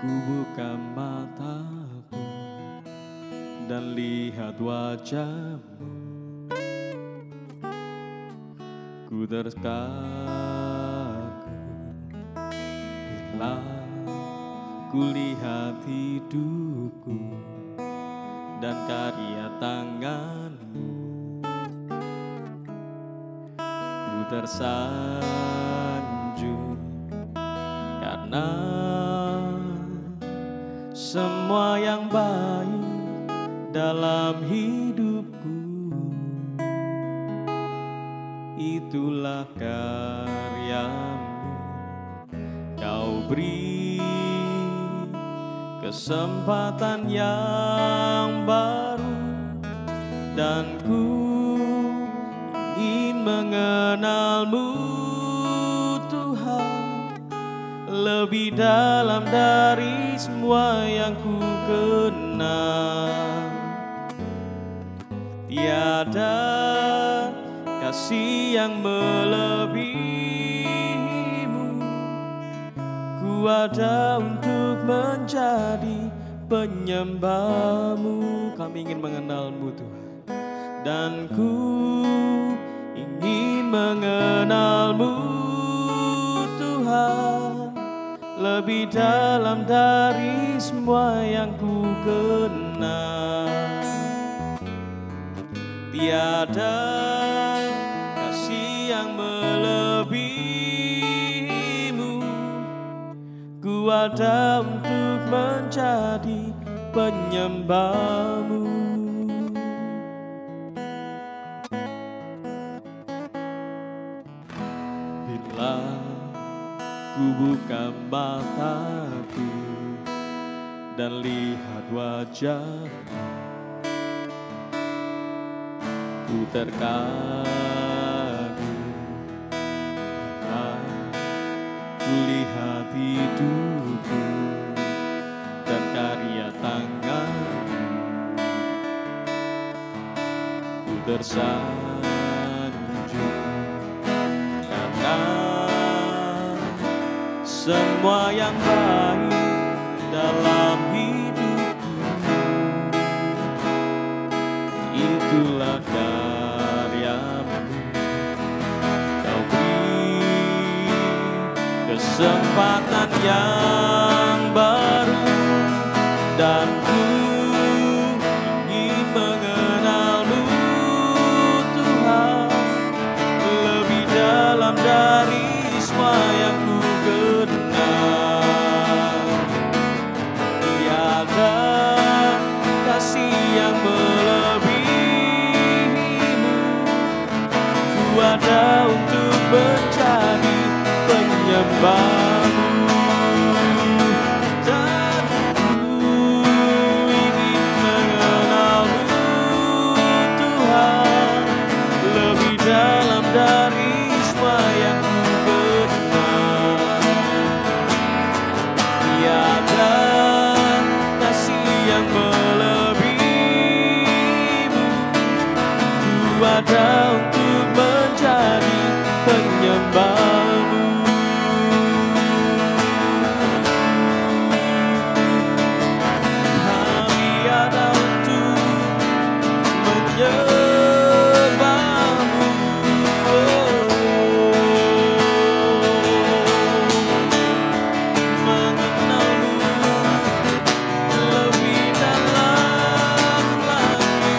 Ku buka mataku dan lihat wajahmu, ku terkagum bila ku lihat hidupku dan karya tanganmu. Ku tersanjung karena semua yang baik dalam hidupku, itulah karyamu. Kau beri kesempatan yang baru, dan ku ingin mengenalmu, Tuhan, lebih dalam dari semua yang ku kenal. Tiada kasih yang melebihimu. Ku ada untuk menjadi penyembahmu. Kami ingin mengenalmu, Tuhan, dan ku ingin mengenalmu, Tuhan, lebih dalam dari semua yang ku kenal. Tiada kasih yang melebihimu. Ku ada untuk menjadi penyembahmu. Bila ku buka mataku dan lihat wajahmu, ku terkagum bila ku lihat hidupku dan karya tanganmu. Ku tersanjung karena semua yang baik dalam hidupku, itulah karyamu. Kau beri kesempatan yang baru, dan ku ingin mengenalmu, Tuhan, lebih dalam dari semua yang ku kenal. Tiada kasih yang melebihimu. Ku ada untuk menjadi penyembahmu, dan ku ingin mengenalmu, Tuhan, lebih dalam dari semua yang ku kenal. Tiada kasih yang melebihimu. Ku ada untuk menjadi penyembahmu. Kami ada untuk menyembahmu. Mengenalmu lebih dalam lagi.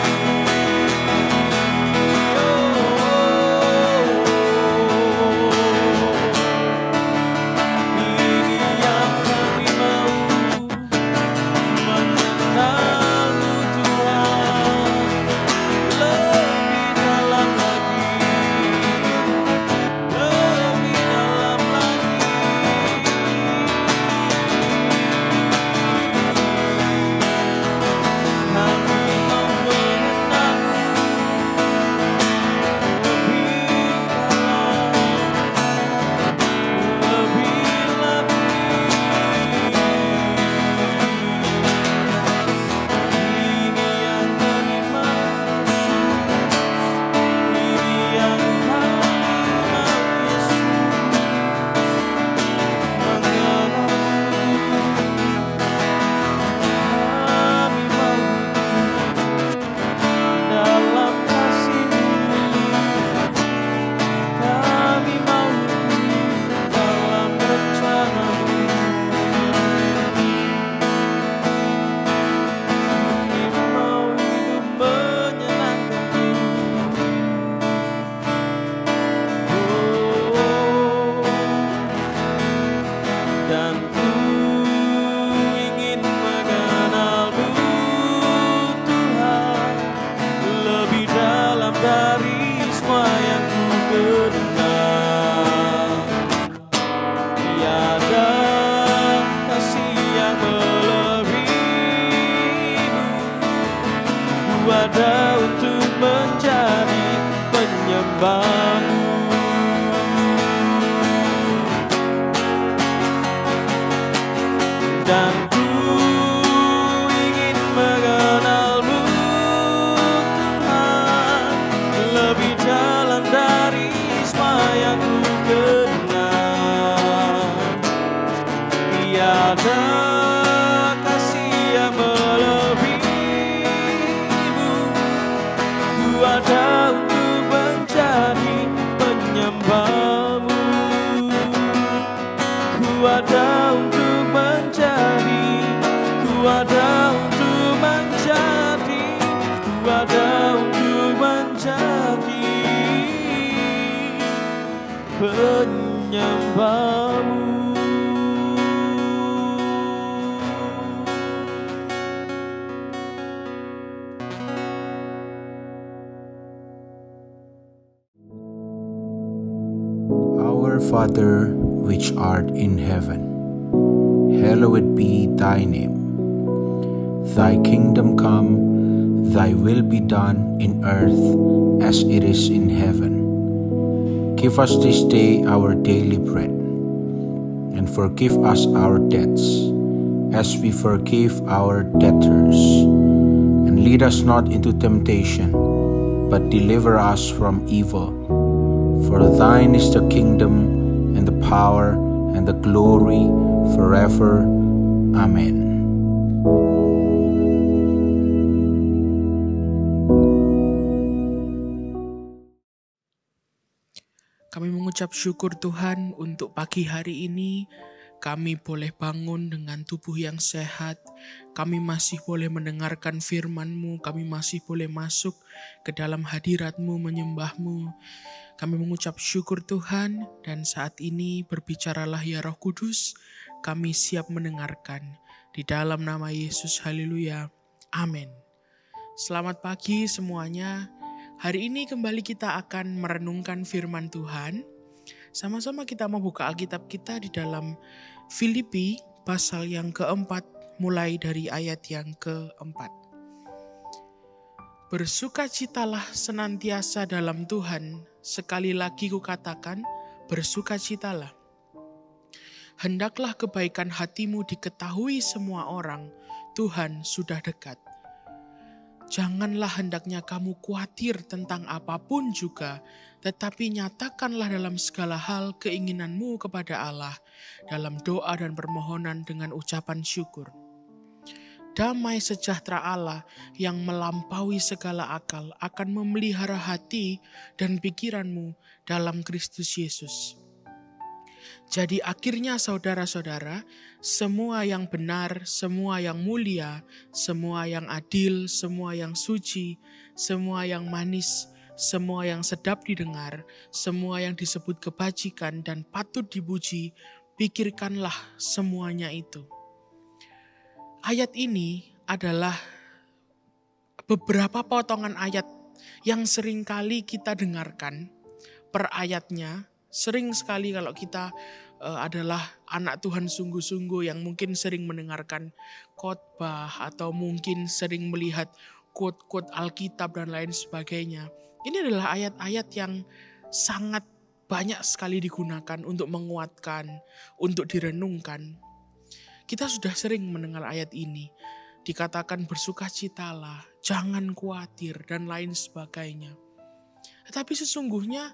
ada untuk menjadi, ku ada untuk menjadi, ku ada untuk menjadi penyembahmu. Our Father, which art in heaven, hallowed be thy name. Thy kingdom come, thy will be done in earth as it is in heaven. Give us this day our daily bread, and forgive us our debts, as we forgive our debtors. And lead us not into temptation, but deliver us from evil. For thine is the kingdom, and the power, and the glory, forever. Amen. Kami mengucap syukur Tuhan untuk pagi hari ini. Kami boleh bangun dengan tubuh yang sehat. Kami masih boleh mendengarkan firman-Mu. Kami masih boleh masuk ke dalam hadirat-Mu, menyembah-Mu. Kami mengucap syukur Tuhan, dan saat ini berbicaralah ya Roh Kudus. Kami siap mendengarkan. Di dalam nama Yesus, haleluya. Amin. Selamat pagi semuanya. Hari ini kembali kita akan merenungkan firman Tuhan. Sama-sama kita membuka Alkitab kita di dalam Filipi pasal yang keempat, mulai dari ayat yang keempat. Bersukacitalah senantiasa dalam Tuhan. Sekali lagi kukatakan, bersukacitalah. Hendaklah kebaikan hatimu diketahui semua orang. Tuhan sudah dekat. Janganlah hendaknya kamu khawatir tentang apapun juga, tetapi nyatakanlah dalam segala hal keinginanmu kepada Allah, dalam doa dan permohonan dengan ucapan syukur. Damai sejahtera Allah yang melampaui segala akal akan memelihara hati dan pikiranmu dalam Kristus Yesus. Jadi akhirnya saudara-saudara, semua yang benar, semua yang mulia, semua yang adil, semua yang suci, semua yang manis, semua yang sedap didengar, semua yang disebut kebajikan dan patut dipuji, pikirkanlah semuanya itu. Ayat ini adalah beberapa potongan ayat yang seringkali kita dengarkan per ayatnya. Sering sekali kalau kita adalah anak Tuhan sungguh-sungguh yang mungkin sering mendengarkan khotbah atau mungkin sering melihat quote-quote Alkitab dan lain sebagainya. Ini adalah ayat-ayat yang sangat banyak sekali digunakan untuk menguatkan, untuk direnungkan. Kita sudah sering mendengar ayat ini. Dikatakan bersukacitalah, jangan khawatir dan lain sebagainya. Tetapi sesungguhnya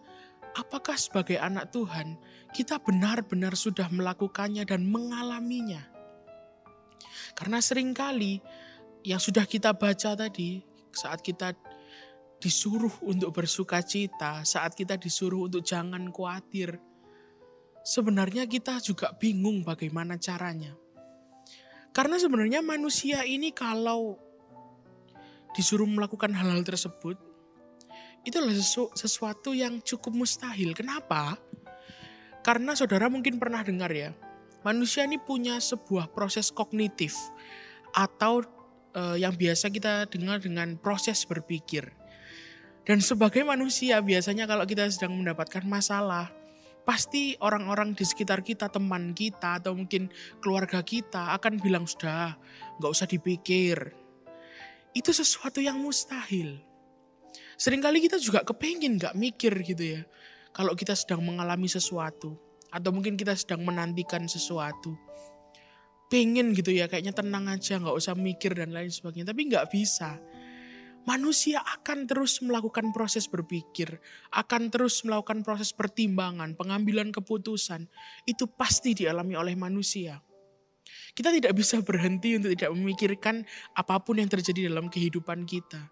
apakah sebagai anak Tuhan kita benar-benar sudah melakukannya dan mengalaminya? Karena seringkali yang sudah kita baca tadi, saat kita disuruh untuk bersukacita, saat kita disuruh untuk jangan khawatir, sebenarnya kita juga bingung bagaimana caranya. Karena sebenarnya manusia ini kalau disuruh melakukan hal-hal tersebut, itu adalah sesuatu yang cukup mustahil. Kenapa? Karena saudara mungkin pernah dengar ya, manusia ini punya sebuah proses kognitif atau yang biasa kita dengar dengan proses berpikir. Dan sebagai manusia biasanya kalau kita sedang mendapatkan masalah, pasti orang-orang di sekitar kita, teman kita atau mungkin keluarga kita akan bilang, sudah gak usah dipikir. Itu sesuatu yang mustahil. Seringkali kita juga kepengen gak mikir gitu ya. Kalau kita sedang mengalami sesuatu. Atau mungkin kita sedang menantikan sesuatu. Pengen gitu ya, kayaknya tenang aja, gak usah mikir dan lain sebagainya. Tapi gak bisa. Manusia akan terus melakukan proses berpikir. Akan terus melakukan proses pertimbangan, pengambilan keputusan. Itu pasti dialami oleh manusia. Kita tidak bisa berhenti untuk tidak memikirkan apapun yang terjadi dalam kehidupan kita.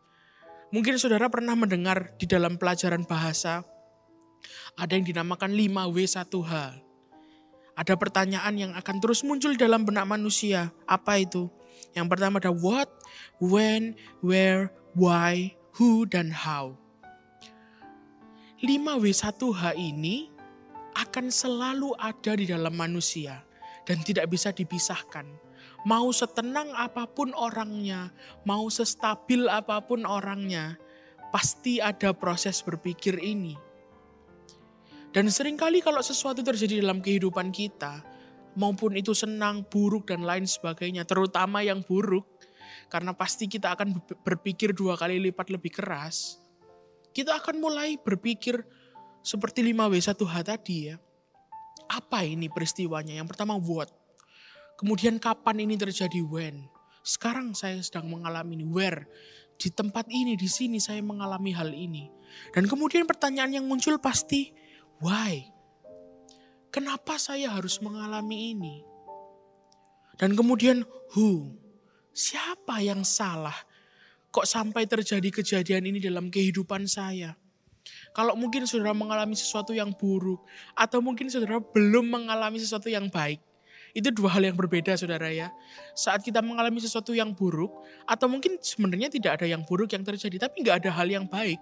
Mungkin saudara pernah mendengar di dalam pelajaran bahasa, ada yang dinamakan 5W1H. Ada pertanyaan yang akan terus muncul dalam benak manusia. Apa itu? Yang pertama ada what, when, where, why, who, dan how. 5W1H ini akan selalu ada di dalam manusia dan tidak bisa dipisahkan. Mau setenang apapun orangnya, mau sestabil apapun orangnya, pasti ada proses berpikir ini. Dan seringkali kalau sesuatu terjadi dalam kehidupan kita, maupun itu senang, buruk, dan lain sebagainya, terutama yang buruk, karena pasti kita akan berpikir 2 kali lipat lebih keras, kita akan mulai berpikir seperti 5W1H tadi ya. Apa ini peristiwanya? Yang pertama what. Kemudian kapan ini terjadi? When. Sekarang saya sedang mengalami ini. Where. Di tempat ini, di sini saya mengalami hal ini. Dan kemudian pertanyaan yang muncul pasti why? Kenapa saya harus mengalami ini? Dan kemudian who? Siapa yang salah? Kok sampai terjadi kejadian ini dalam kehidupan saya? Kalau mungkin saudara mengalami sesuatu yang buruk, atau mungkin saudara belum mengalami sesuatu yang baik, itu 2 hal yang berbeda saudara ya. Saat kita mengalami sesuatu yang buruk, atau mungkin sebenarnya tidak ada yang buruk yang terjadi, tapi gak ada hal yang baik,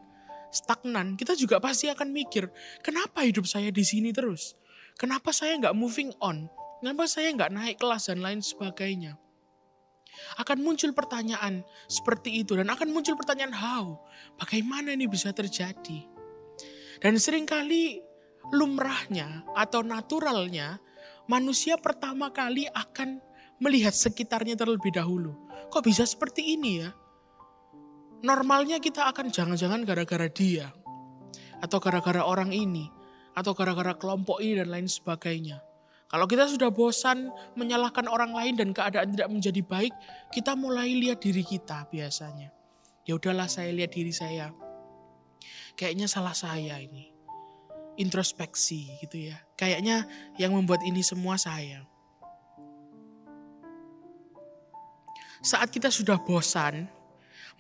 stagnan, kita juga pasti akan mikir, kenapa hidup saya di sini terus? Kenapa saya gak moving on? Kenapa saya gak naik kelas dan lain sebagainya? Akan muncul pertanyaan seperti itu, dan akan muncul pertanyaan how? Bagaimana ini bisa terjadi? Dan seringkali lumrahnya atau naturalnya manusia pertama kali akan melihat sekitarnya terlebih dahulu. Kok bisa seperti ini ya? Normalnya kita akan jangan-jangan gara-gara dia, atau gara-gara orang ini, atau gara-gara kelompok ini dan lain sebagainya. Kalau kita sudah bosan menyalahkan orang lain dan keadaan tidak menjadi baik, kita mulai lihat diri kita biasanya. Ya udahlah, saya lihat diri saya. Kayaknya salah saya ini. Introspeksi gitu ya. Kayaknya yang membuat ini semua saya. Saat kita sudah bosan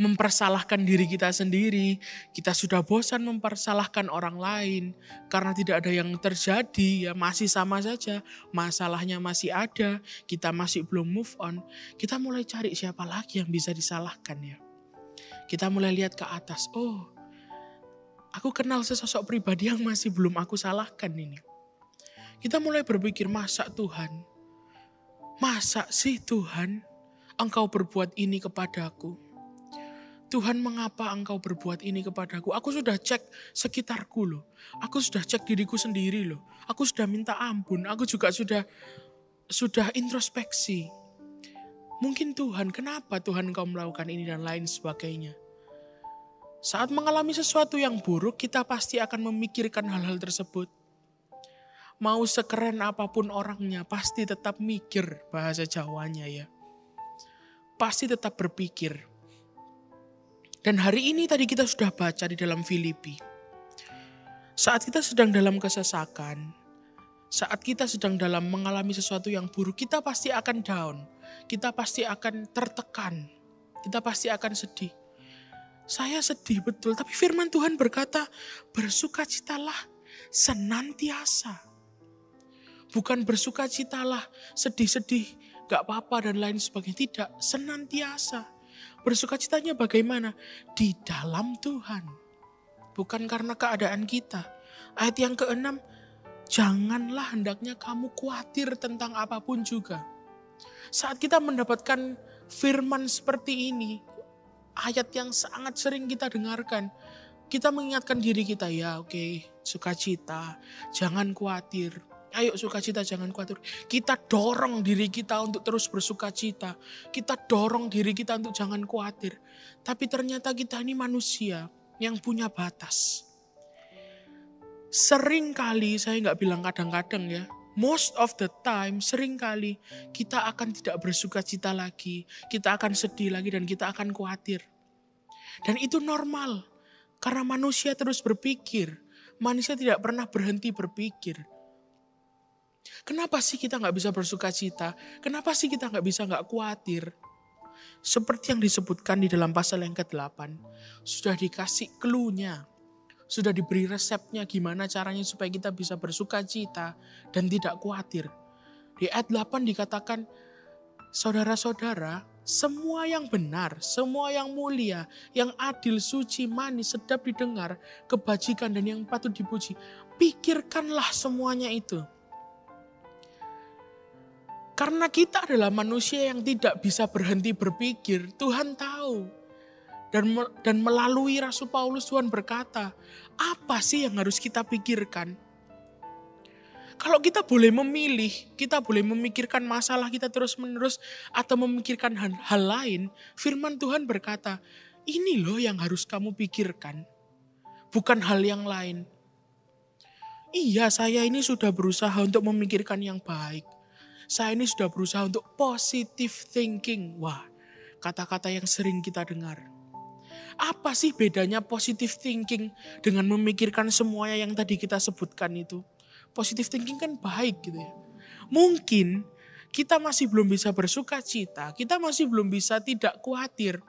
mempersalahkan diri kita sendiri, kita sudah bosan mempersalahkan orang lain karena tidak ada yang terjadi, ya masih sama saja, masalahnya masih ada, kita masih belum move on, kita mulai cari siapa lagi yang bisa disalahkan ya. Kita mulai lihat ke atas, oh aku kenal sesosok pribadi yang masih belum aku salahkan ini. Kita mulai berpikir, masa sih Tuhan Engkau berbuat ini kepadaku? Tuhan, mengapa Engkau berbuat ini kepadaku? Aku sudah cek sekitarku loh. Aku sudah cek diriku sendiri loh. Aku sudah minta ampun. Aku juga sudah introspeksi. Mungkin Tuhan, kenapa Tuhan Engkau melakukan ini dan lain sebagainya. Saat mengalami sesuatu yang buruk, kita pasti akan memikirkan hal-hal tersebut. Mau sekeren apapun orangnya, pasti tetap mikir, bahasa Jawanya ya. Pasti tetap berpikir. Dan hari ini tadi kita sudah baca di dalam Filipi. Saat kita sedang dalam kesesakan, saat kita sedang dalam mengalami sesuatu yang buruk, kita pasti akan down. Kita pasti akan tertekan. Kita pasti akan sedih. Saya sedih betul, tapi firman Tuhan berkata, bersukacitalah senantiasa. Bukan bersukacitalah sedih-sedih, gak apa-apa dan lain sebagainya. Tidak, senantiasa. Bersukacitanya bagaimana? Di dalam Tuhan. Bukan karena keadaan kita. Ayat yang ke-6, janganlah hendaknya kamu khawatir tentang apapun juga. Saat kita mendapatkan firman seperti ini, ayat yang sangat sering kita dengarkan, kita mengingatkan diri kita, ya oke, sukacita, jangan khawatir. Ayo sukacita, jangan khawatir. Kita dorong diri kita untuk terus bersukacita. Kita dorong diri kita untuk jangan khawatir. Tapi ternyata kita ini manusia yang punya batas. Sering kali, saya gak bilang kadang-kadang ya, most of the time, sering kali kita akan tidak bersukacita lagi. Kita akan sedih lagi dan kita akan khawatir. Dan itu normal. Karena manusia terus berpikir. Manusia tidak pernah berhenti berpikir. Kenapa sih kita gak bisa bersukacita? Kenapa sih kita gak bisa gak khawatir? Seperti yang disebutkan di dalam pasal yang ke-8. Sudah dikasih clue-nya. Sudah diberi resepnya gimana caranya supaya kita bisa bersukacita dan tidak khawatir. Di ayat 8 dikatakan, saudara-saudara, semua yang benar, semua yang mulia, yang adil, suci, manis, sedap didengar, kebajikan dan yang patut dipuji, pikirkanlah semuanya itu. Karena kita adalah manusia yang tidak bisa berhenti berpikir, Tuhan tahu. Dan melalui Rasul Paulus Tuhan berkata, apa sih yang harus kita pikirkan? Kalau kita boleh memilih, kita boleh memikirkan masalah kita terus-menerus atau memikirkan hal lain, firman Tuhan berkata, ini loh yang harus kamu pikirkan, bukan hal yang lain. Iya, saya ini sudah berusaha untuk memikirkan yang baik. Saya ini sudah berusaha untuk positive thinking. Wah, kata-kata yang sering kita dengar. Apa sih bedanya positive thinking dengan memikirkan semuanya yang tadi kita sebutkan itu? Positive thinking kan baik gitu ya. Mungkin kita masih belum bisa bersuka cita, kita masih belum bisa tidak khawatir.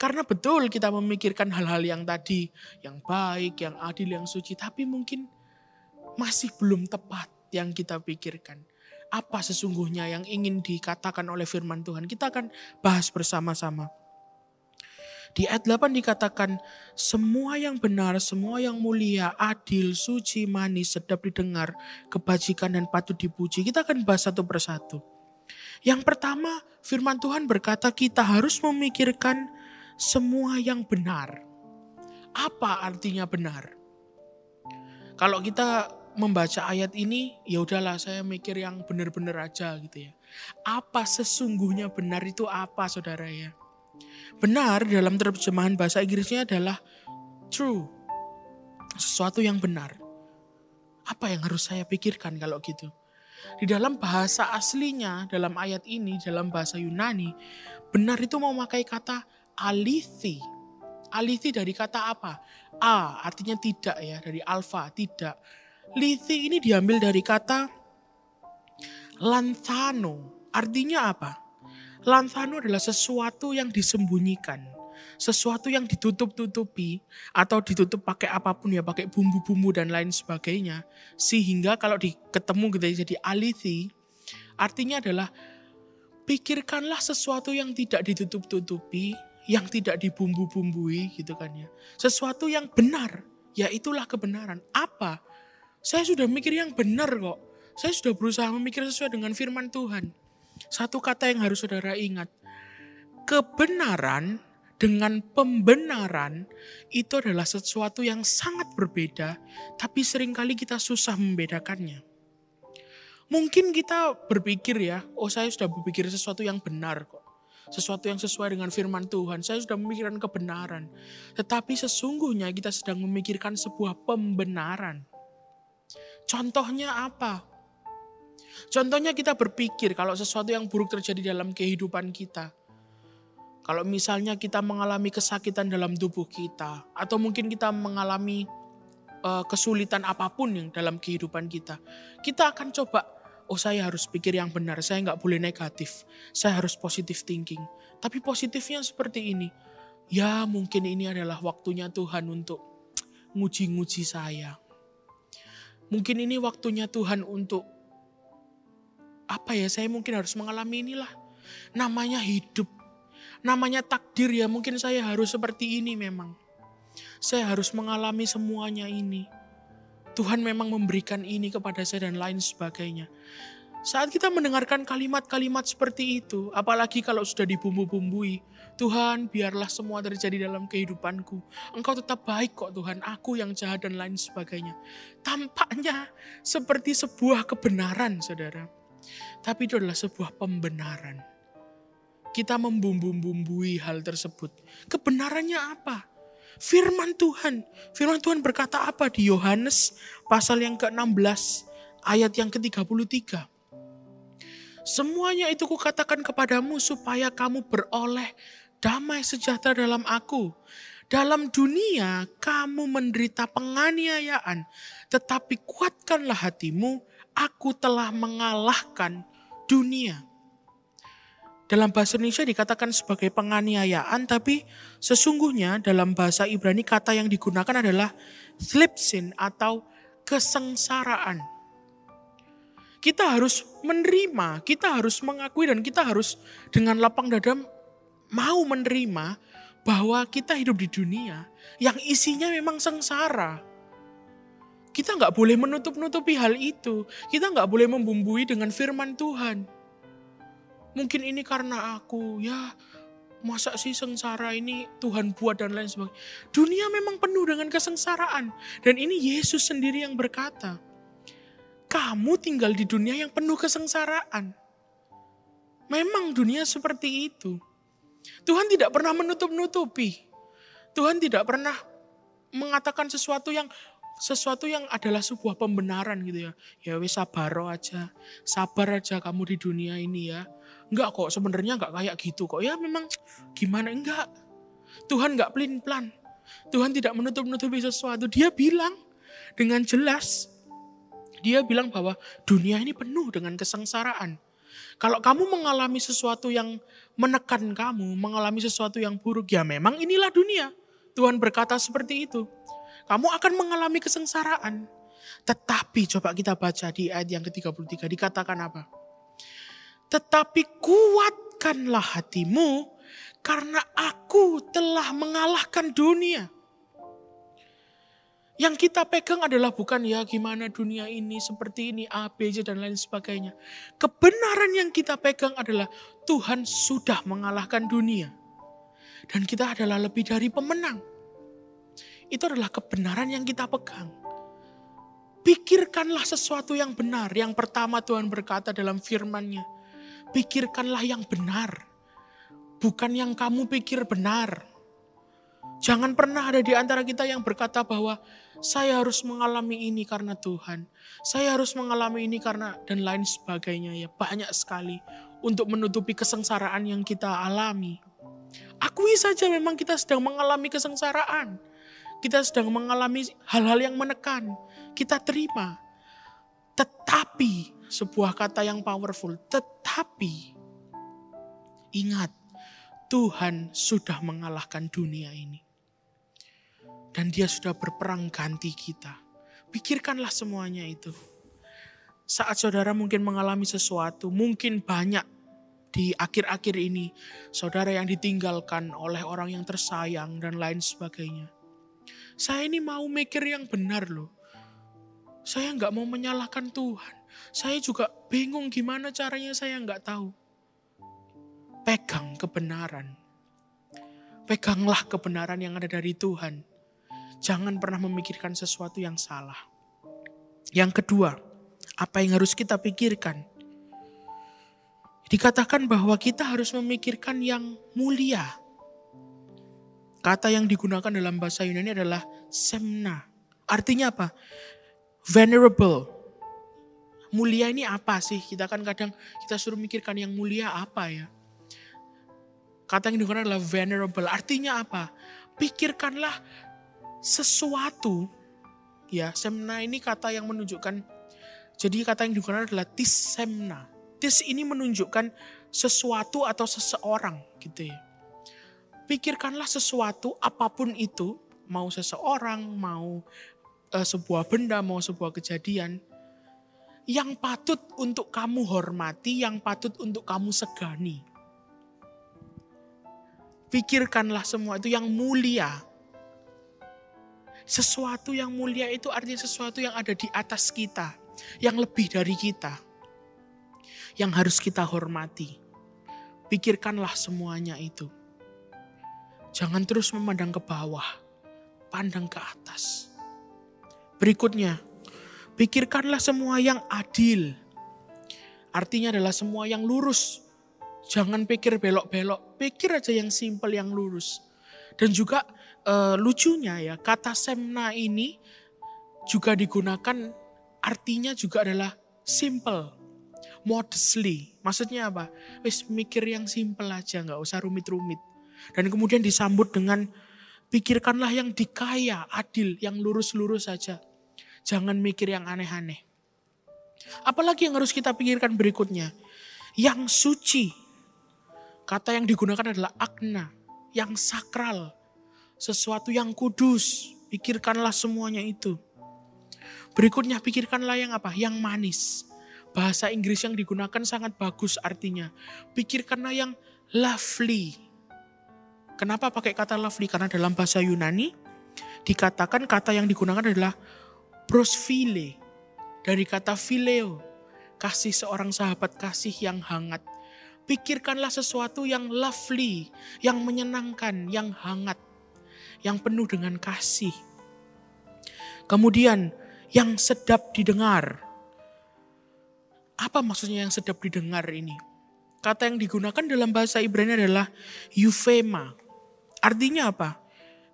Karena betul kita memikirkan hal-hal yang tadi, yang baik, yang adil, yang suci. Tapi mungkin masih belum tepat yang kita pikirkan. Apa sesungguhnya yang ingin dikatakan oleh firman Tuhan? Kita akan bahas bersama-sama. Di ayat 8 dikatakan, semua yang benar, semua yang mulia, adil, suci, manis, sedap didengar, kebajikan dan patut dipuji. Kita akan bahas satu persatu. Yang pertama, firman Tuhan berkata kita harus memikirkan semua yang benar. Apa artinya benar? Kalau kita membaca ayat ini, ya udahlah saya mikir yang benar-benar aja gitu ya. Apa sesungguhnya benar itu apa, saudara ya? Benar dalam terjemahan bahasa Inggrisnya adalah true. Sesuatu yang benar. Apa yang harus saya pikirkan kalau gitu? Di dalam bahasa aslinya, dalam ayat ini, dalam bahasa Yunani, benar itu memakai kata alethi. Alethi dari kata apa? A artinya tidak ya, dari alfa, tidak. Lithi ini diambil dari kata lanthano. Artinya apa? Lanthano adalah sesuatu yang disembunyikan. Sesuatu yang ditutup-tutupi atau ditutup pakai apapun ya, pakai bumbu-bumbu dan lain sebagainya. Sehingga kalau ketemu gitu jadi alithi, artinya adalah pikirkanlah sesuatu yang tidak ditutup-tutupi, yang tidak dibumbu-bumbui gitu kan ya. Sesuatu yang benar, ya itulah kebenaran. Apa? Saya sudah mikir yang benar kok. Saya sudah berusaha memikir sesuai dengan firman Tuhan. Satu kata yang harus saudara ingat. Kebenaran dengan pembenaran itu adalah sesuatu yang sangat berbeda. Tapi seringkali kita susah membedakannya. Mungkin kita berpikir ya, saya sudah berpikir sesuatu yang benar kok. Sesuatu yang sesuai dengan firman Tuhan. Saya sudah memikirkan kebenaran. Tetapi sesungguhnya kita sedang memikirkan sebuah pembenaran. Contohnya apa? Contohnya kita berpikir kalau sesuatu yang buruk terjadi dalam kehidupan kita. Kalau misalnya kita mengalami kesakitan dalam tubuh kita. Atau mungkin kita mengalami kesulitan apapun yang dalam kehidupan kita. Kita akan coba, saya harus pikir yang benar. Saya nggak boleh negatif. Saya harus positive thinking. Tapi positifnya seperti ini. Ya mungkin ini adalah waktunya Tuhan untuk nguji-nguji saya. Mungkin ini waktunya Tuhan untuk saya mungkin harus mengalami inilah. Namanya hidup. Namanya takdir ya, mungkin saya harus seperti ini memang. Saya harus mengalami semuanya ini. Tuhan memang memberikan ini kepada saya dan lain sebagainya. Saat kita mendengarkan kalimat-kalimat seperti itu, apalagi kalau sudah dibumbu-bumbui, Tuhan biarlah semua terjadi dalam kehidupanku. Engkau tetap baik kok Tuhan, aku yang jahat dan lain sebagainya. Tampaknya seperti sebuah kebenaran saudara. Tapi itu adalah sebuah pembenaran. Kita membumbu-bumbui hal tersebut. Kebenarannya apa? Firman Tuhan. Firman Tuhan berkata apa di Yohanes pasal yang ke-16 ayat yang ke-33. Semuanya itu kukatakan kepadamu supaya kamu beroleh damai sejahtera dalam aku. Dalam dunia kamu menderita penganiayaan, tetapi kuatkanlah hatimu, aku telah mengalahkan dunia. Dalam bahasa Indonesia dikatakan sebagai penganiayaan, tapi sesungguhnya dalam bahasa Ibrani kata yang digunakan adalah thlipsin atau kesengsaraan. Kita harus menerima, kita harus mengakui, dan kita harus dengan lapang dada mau menerima bahwa kita hidup di dunia yang isinya memang sengsara. Kita nggak boleh menutup-nutupi hal itu. Kita nggak boleh membumbui dengan firman Tuhan. Mungkin ini karena aku, ya masa sih sengsara ini Tuhan buat dan lain sebagainya. Dunia memang penuh dengan kesengsaraan. Dan ini Yesus sendiri yang berkata, kamu tinggal di dunia yang penuh kesengsaraan. Memang dunia seperti itu. Tuhan tidak pernah menutup-nutupi. Tuhan tidak pernah mengatakan sesuatu yang adalah sebuah pembenaran gitu ya. Ya wis sabar aja kamu di dunia ini ya. Enggak kok, sebenarnya enggak kayak gitu kok. Ya memang gimana, enggak. Tuhan enggak pelin-pelan. Tuhan tidak menutup-nutupi sesuatu. Dia bilang dengan jelas. Dia bilang bahwa dunia ini penuh dengan kesengsaraan. Kalau kamu mengalami sesuatu yang menekan kamu, mengalami sesuatu yang buruk, ya memang inilah dunia. Tuhan berkata seperti itu. Kamu akan mengalami kesengsaraan. Tetapi coba kita baca di ayat yang ke-33, dikatakan apa? Tetapi kuatkanlah hatimu karena aku telah mengalahkan dunia. Yang kita pegang adalah bukan ya gimana dunia ini, seperti ini, A, B, C, dan lain sebagainya. Kebenaran yang kita pegang adalah Tuhan sudah mengalahkan dunia. Dan kita adalah lebih dari pemenang. Itu adalah kebenaran yang kita pegang. Pikirkanlah sesuatu yang benar. Yang pertama Tuhan berkata dalam firman-Nya, pikirkanlah yang benar. Bukan yang kamu pikir benar. Jangan pernah ada di antara kita yang berkata bahwa saya harus mengalami ini karena Tuhan. Saya harus mengalami ini karena dan lain sebagainya ya. Banyak sekali untuk menutupi kesengsaraan yang kita alami. Akui saja memang kita sedang mengalami kesengsaraan. Kita sedang mengalami hal-hal yang menekan. Kita terima. Tetapi, sebuah kata yang powerful. Tetapi, ingat, Tuhan sudah mengalahkan dunia ini. Dan dia sudah berperang ganti kita. Pikirkanlah semuanya itu. Saat saudara mungkin mengalami sesuatu, mungkin banyak di akhir-akhir ini, saudara yang ditinggalkan oleh orang yang tersayang dan lain sebagainya. Saya ini mau mikir yang benar loh. Saya nggak mau menyalahkan Tuhan. Saya juga bingung gimana caranya, saya nggak tahu. Pegang kebenaran. Peganglah kebenaran yang ada dari Tuhan. Jangan pernah memikirkan sesuatu yang salah. Yang kedua, apa yang harus kita pikirkan? Dikatakan bahwa kita harus memikirkan yang mulia. Kata yang digunakan dalam bahasa Yunani adalah semna. Artinya apa? Venerable. Mulia ini apa sih? Kita kan kadang kita suruh mikirkan yang mulia apa ya? Kata yang digunakan adalah venerable. Artinya apa? Pikirkanlah sesuatu. Ya, semna ini kata yang menunjukkan. Jadi kata yang digunakan adalah tis semna. Tis ini menunjukkan sesuatu atau seseorang gitu ya. Pikirkanlah sesuatu apapun itu, mau seseorang, mau sebuah benda, mau sebuah kejadian, yang patut untuk kamu hormati, yang patut untuk kamu segani. Pikirkanlah semua itu yang mulia. Sesuatu yang mulia itu artinya sesuatu yang ada di atas kita, yang lebih dari kita, yang harus kita hormati. Pikirkanlah semuanya itu. Jangan terus memandang ke bawah, pandang ke atas. Berikutnya, pikirkanlah semua yang adil. Artinya adalah semua yang lurus. Jangan pikir belok-belok, pikir aja yang simpel, yang lurus. Dan juga lucunya ya, kata semna ini juga digunakan, artinya juga adalah simple, modestly. Maksudnya apa? Wis mikir yang simpel aja, gak usah rumit-rumit. Dan kemudian disambut dengan pikirkanlah yang dikaya, adil, yang lurus-lurus saja. Jangan mikir yang aneh-aneh. Apalagi yang harus kita pikirkan berikutnya? Yang suci. Kata yang digunakan adalah agna, yang sakral. Sesuatu yang kudus. Pikirkanlah semuanya itu. Berikutnya pikirkanlah yang apa? Yang manis. bahasa Inggris yang digunakan sangat bagus artinya. Pikirkanlah yang lovely. Kenapa pakai kata lovely? Karena dalam bahasa Yunani dikatakan kata yang digunakan adalah prosphile. Dari kata phileo, kasih seorang sahabat kasih yang hangat. Pikirkanlah sesuatu yang lovely, yang menyenangkan, yang hangat, yang penuh dengan kasih. Kemudian yang sedap didengar. Apa maksudnya yang sedap didengar ini? Kata yang digunakan dalam bahasa Ibrani adalah euphema. Artinya apa?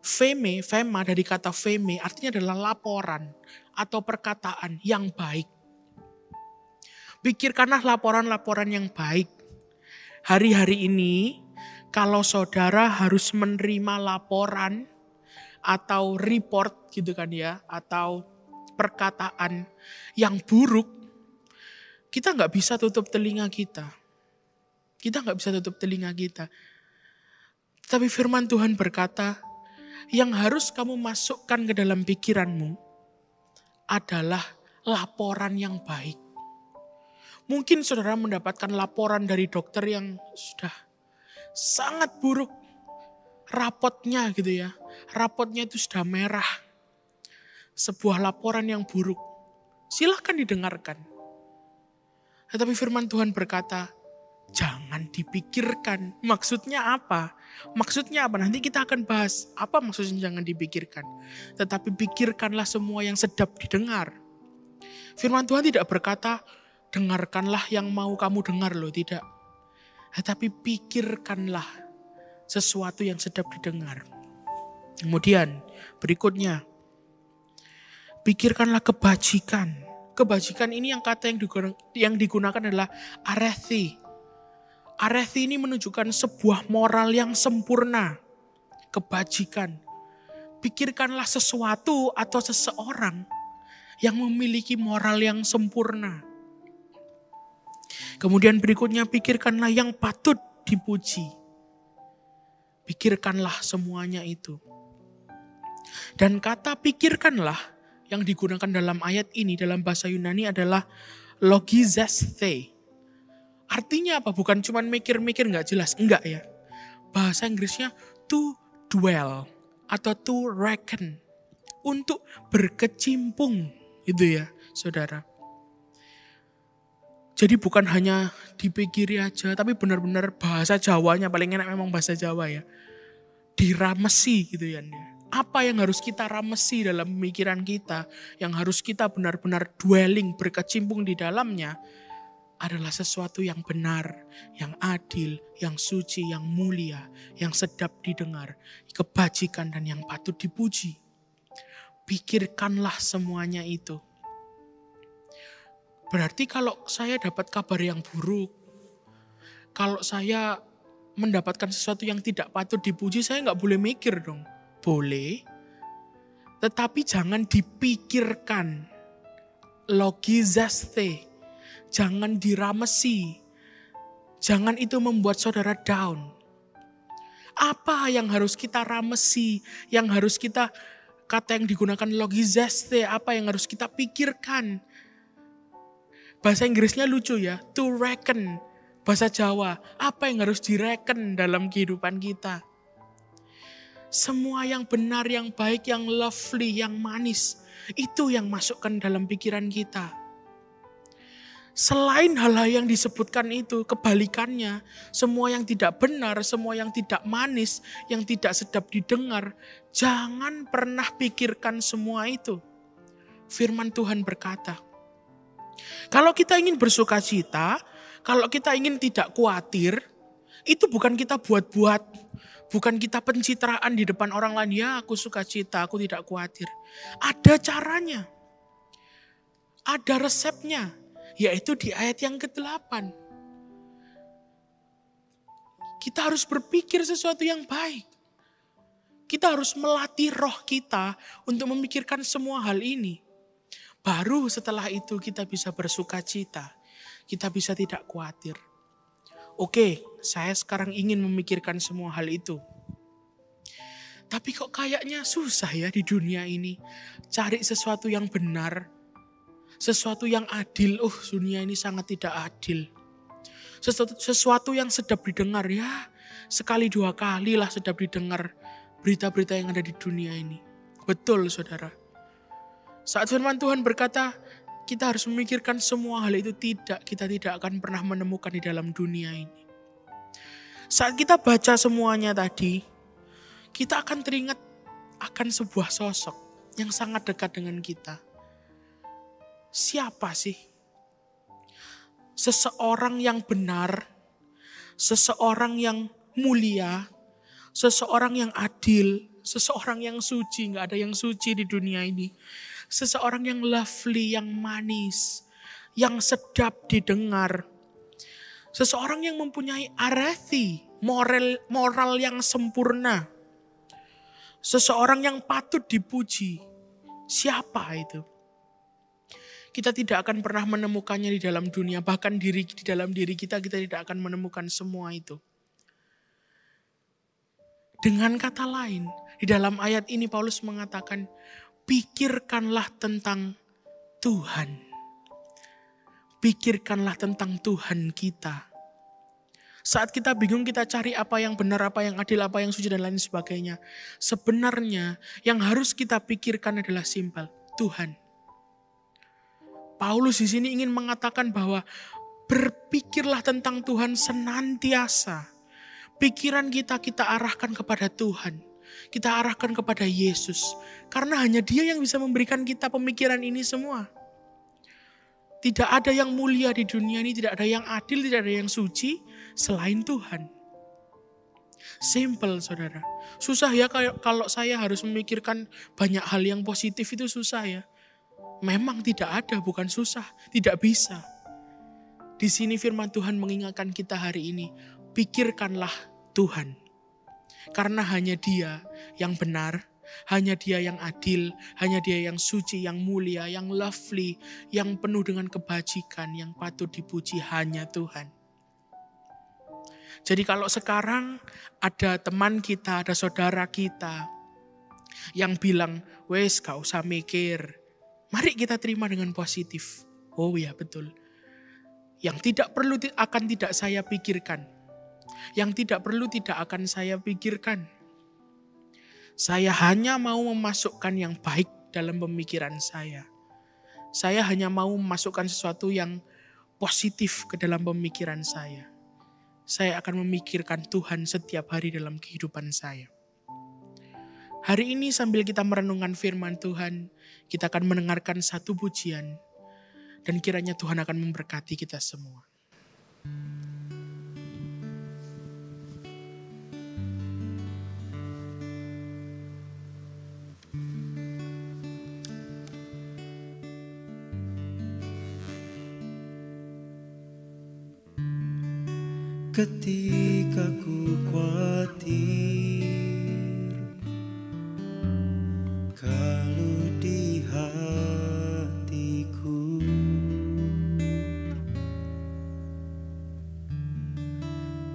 Phema dari kata pheme artinya adalah laporan atau perkataan yang baik. Pikirkanlah laporan-laporan yang baik. Hari-hari ini kalau saudara harus menerima laporan atau report gitu kan ya, atau perkataan yang buruk, kita nggak bisa tutup telinga kita. Kita nggak bisa tutup telinga kita. Tapi firman Tuhan berkata, yang harus kamu masukkan ke dalam pikiranmu adalah laporan yang baik. Mungkin saudara mendapatkan laporan dari dokter yang sudah sangat buruk. Rapotnya gitu ya. Rapotnya itu sudah merah. Sebuah laporan yang buruk. Silahkan didengarkan. Tetapi firman Tuhan berkata, jangan dipikirkan. Maksudnya apa? Maksudnya apa? Nanti kita akan bahas. Apa maksudnya jangan dipikirkan? Tetapi pikirkanlah semua yang sedap didengar. Firman Tuhan tidak berkata, dengarkanlah yang mau kamu dengar loh. Tidak. Tetapi pikirkanlah sesuatu yang sedap didengar. Kemudian berikutnya, pikirkanlah kebajikan. Kebajikan ini yang kata yang digunakan adalah arethi. Arethi ini menunjukkan sebuah moral yang sempurna. Kebajikan. Pikirkanlah sesuatu atau seseorang yang memiliki moral yang sempurna. Kemudian berikutnya pikirkanlah yang patut dipuji. Pikirkanlah semuanya itu. Dan kata pikirkanlah yang digunakan dalam ayat ini dalam bahasa Yunani adalah logizeste. Artinya apa? Bukan cuma mikir-mikir gak jelas. Enggak ya. Bahasa Inggrisnya to dwell atau to reckon. Untuk berkecimpung. Itu ya saudara. Jadi bukan hanya dipikiri aja. Tapi benar-benar bahasa Jawanya paling enak memang bahasa Jawa ya. Diramesi gitu ya. Apa yang harus kita ramesi dalam pemikiran kita. Yang harus kita benar-benar dwelling, berkecimpung di dalamnya. Adalah sesuatu yang benar, yang adil, yang suci, yang mulia, yang sedap didengar, kebajikan dan yang patut dipuji. Pikirkanlah semuanya itu. Berarti kalau saya dapat kabar yang buruk, kalau saya mendapatkan sesuatu yang tidak patut dipuji, saya nggak boleh mikir dong. Boleh, tetapi jangan dipikirkan. Logizeste. Jangan diramesi. Jangan itu membuat saudara down. Apa yang harus kita ramesi, yang harus kita, kata yang digunakan logizeste, apa yang harus kita pikirkan. Bahasa Inggrisnya lucu ya, to reckon. Bahasa Jawa, apa yang harus direken dalam kehidupan kita. Semua yang benar, yang baik, yang lovely, yang manis, itu yang masukkan dalam pikiran kita. Selain hal-hal yang disebutkan itu, kebalikannya, semua yang tidak benar, semua yang tidak manis, yang tidak sedap didengar, jangan pernah pikirkan semua itu. Firman Tuhan berkata, kalau kita ingin bersukacita, kalau kita ingin tidak khawatir, itu bukan kita buat-buat, bukan kita pencitraan di depan orang lain, ya aku sukacita, aku tidak khawatir. Ada caranya, ada resepnya. Yaitu di ayat yang ke-8. Kita harus berpikir sesuatu yang baik. Kita harus melatih roh kita untuk memikirkan semua hal ini. Baru setelah itu kita bisa bersukacita. Kita bisa tidak khawatir. Oke, saya sekarang ingin memikirkan semua hal itu. Tapi kok kayaknya susah ya di dunia ini. Cari sesuatu yang benar. Sesuatu yang adil, dunia ini sangat tidak adil. Sesuatu yang sedap didengar, ya sekali dua kali lah sedap didengar berita-berita yang ada di dunia ini. Betul saudara. Saat firman Tuhan berkata, kita harus memikirkan semua hal itu, kita tidak akan pernah menemukan di dalam dunia ini. Saat kita baca semuanya tadi, kita akan teringat akan sebuah sosok yang sangat dekat dengan kita. Siapa sih? Seseorang yang benar, seseorang yang mulia, seseorang yang adil, seseorang yang suci. Gak ada yang suci di dunia ini. Seseorang yang lovely, yang manis, yang sedap didengar. Seseorang yang mempunyai arati, moral yang sempurna. Seseorang yang patut dipuji. Siapa itu? Kita tidak akan pernah menemukannya di dalam dunia. Bahkan di dalam diri kita tidak akan menemukan semua itu. Dengan kata lain, di dalam ayat ini Paulus mengatakan, pikirkanlah tentang Tuhan. Pikirkanlah tentang Tuhan kita. Saat kita bingung, kita cari apa yang benar, apa yang adil, apa yang suci dan lain sebagainya. Sebenarnya yang harus kita pikirkan adalah simpel, Tuhan. Paulus di sini ingin mengatakan bahwa berpikirlah tentang Tuhan senantiasa. Pikiran kita arahkan kepada Tuhan. Kita arahkan kepada Yesus. Karena hanya Dia yang bisa memberikan kita pemikiran ini semua. Tidak ada yang mulia di dunia ini, tidak ada yang adil, tidak ada yang suci selain Tuhan. Simple saudara. Susah ya kalau saya harus memikirkan banyak hal yang positif, itu susah ya. Memang tidak ada, bukan susah, tidak bisa. Di sini firman Tuhan mengingatkan kita hari ini, pikirkanlah Tuhan. Karena hanya Dia yang benar, hanya Dia yang adil, hanya Dia yang suci, yang mulia, yang lovely, yang penuh dengan kebajikan, yang patut dipuji, hanya Tuhan. Jadi kalau sekarang ada teman kita, ada saudara kita yang bilang, wes gak usah mikir, mari kita terima dengan positif. Oh ya betul. Yang tidak perlu akan tidak saya pikirkan. Yang tidak perlu tidak akan saya pikirkan. Saya hanya mau memasukkan yang baik dalam pemikiran saya. Saya hanya mau memasukkan sesuatu yang positif ke dalam pemikiran saya. Saya akan memikirkan Tuhan setiap hari dalam kehidupan saya. Hari ini sambil kita merenungkan firman Tuhan, kita akan mendengarkan satu pujian. Dan kiranya Tuhan akan memberkati kita semua. Ketika ku khawatir, kalau di hatiku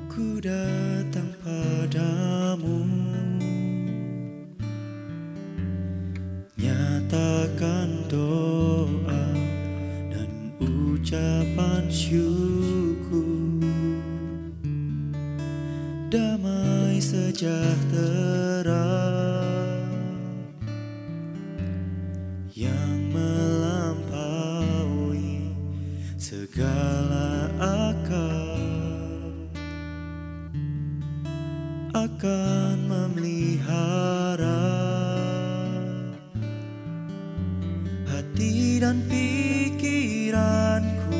ku datang padamu, nyatakan doa dan ucapan syukur. Damai sejahtera yang melampaui segala akal akan memelihara hati dan pikiranku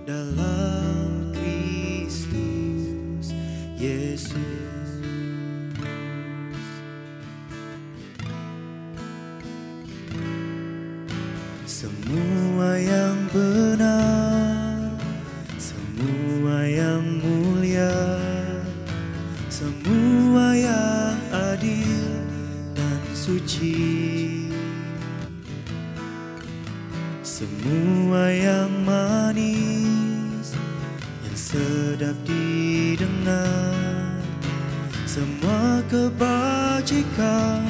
dalam Kristus Yesus. Semua yang benar, semua yang mulia, semua yang adil dan suci, semua yang manis, yang sedap didengar, semua kebajikan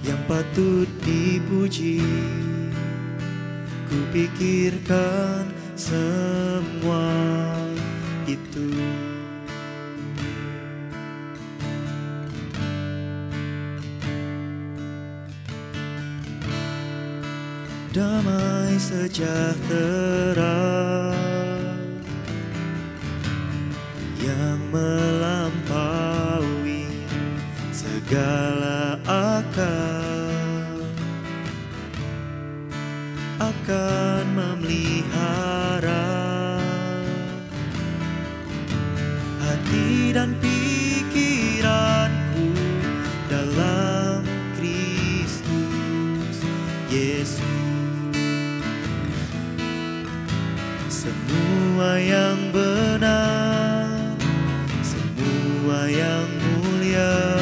yang patut dipuji, ku Kupikirkan semua itu. Damai sejahtera yang melampaui segala akal akan memelihara hati dan pikiranku dalam Kristus Yesus. Semua yang benar, semua yang mulia,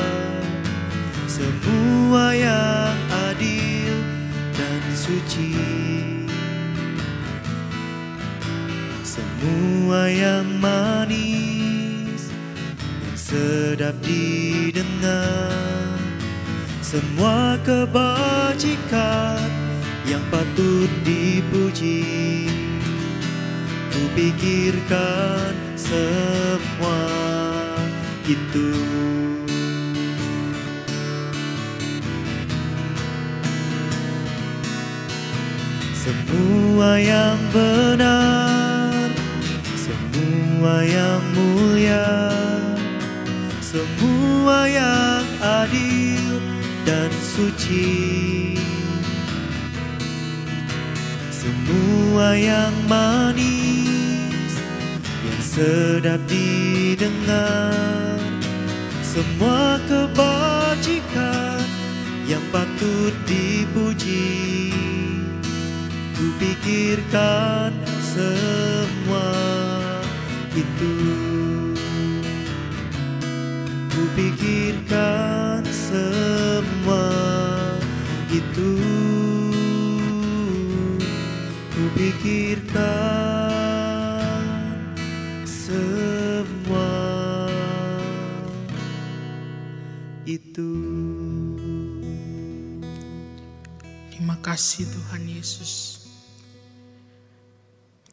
semua yang adil dan suci, semua yang manis, yang sedap didengar, semua kebajikan yang patut dipuji. Kupikirkan semua itu. Semua yang benar, semua yang mulia, semua yang adil dan suci, semua yang manis, yang sedap didengar, semua kebajikan yang patut dipuji. Kupikirkan semua itu. Kupikirkan semua itu. Kupikirkan semua itu. Terima kasih Tuhan Yesus.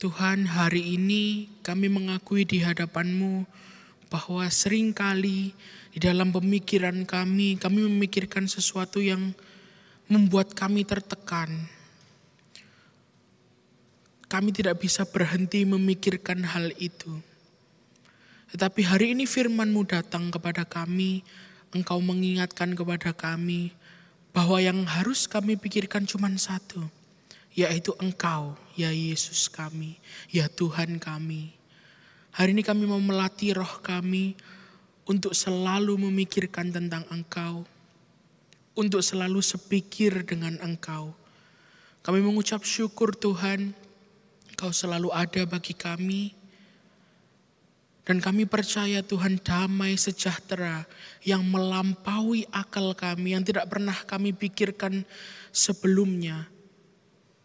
Tuhan, hari ini kami mengakui di hadapan-Mu bahwa seringkali di dalam pemikiran kami memikirkan sesuatu yang membuat kami tertekan. Kami tidak bisa berhenti memikirkan hal itu. Tetapi hari ini firman-Mu datang kepada kami, Engkau mengingatkan kepada kami bahwa yang harus kami pikirkan cuma satu, yaitu Engkau, ya Yesus kami, ya Tuhan kami. Hari ini kami mau melatih roh kami untuk selalu memikirkan tentang Engkau, untuk selalu sepikir dengan Engkau. Kami mengucap syukur Tuhan, Engkau selalu ada bagi kami. Dan kami percaya Tuhan, damai sejahtera yang melampaui akal kami, yang tidak pernah kami pikirkan sebelumnya,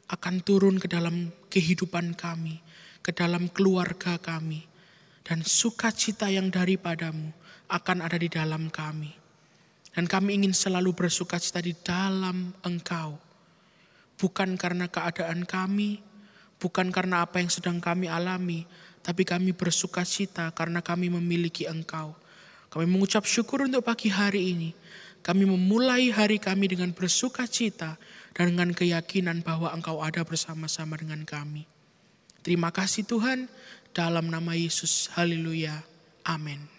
akan turun ke dalam kehidupan kami, ke dalam keluarga kami. Dan sukacita yang daripada-Mu akan ada di dalam kami. Dan kami ingin selalu bersukacita di dalam Engkau. Bukan karena keadaan kami, bukan karena apa yang sedang kami alami, tapi kami bersukacita karena kami memiliki Engkau. Kami mengucap syukur untuk pagi hari ini. Kami memulai hari kami dengan bersukacita dan dengan keyakinan bahwa Engkau ada bersama-sama dengan kami. Terima kasih Tuhan, dalam nama Yesus. Haleluya. Amin.